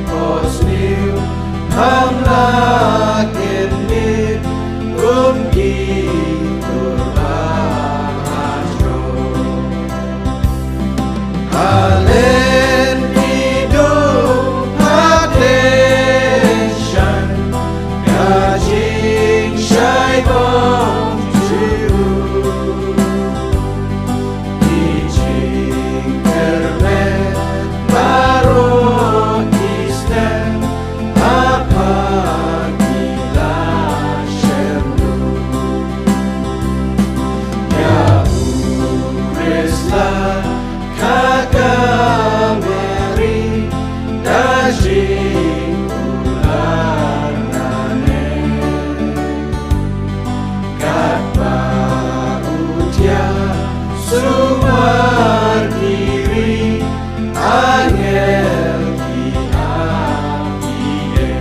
Pos niu ham lakin dit kum gitur bahasro halen hidup hadeshan kajing syai bom jiu ijing kermet baro istem apa gila syerdu ya ureslah kagameri dajing ular nane kata utia sumar diri angel di hatiye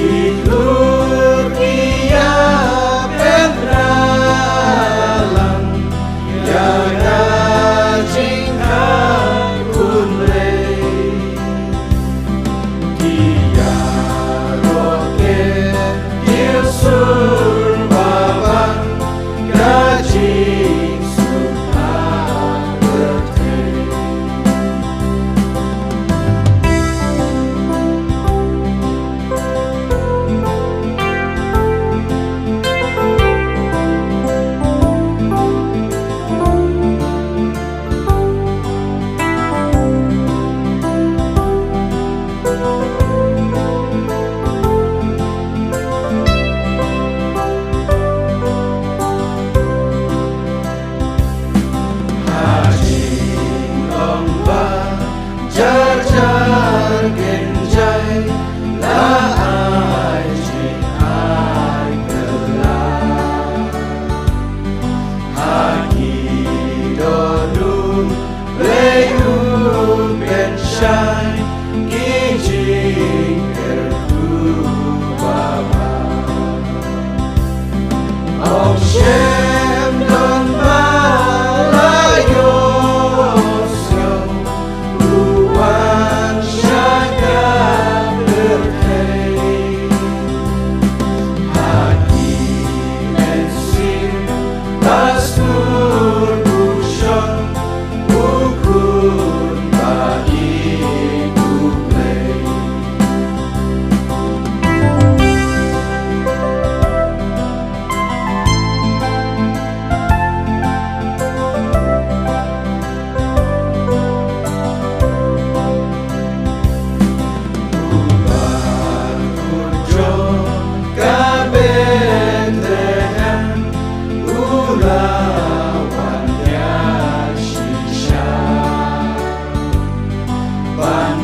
iklur ia pendralang jaga jingkang kunle dia roket Yesus babang gajing suhat berteh hajing lomba jar-jar genjai la ai jing ai gelap haki dodum leyu ben syai kijing kerku baba Om Shem Don Malayosyo Uwan Syaka berkei Haki Mensir Pastur Bushon Ukun Bagi Duplei Kunjo ka Bethlehem ulawan ya shisha ban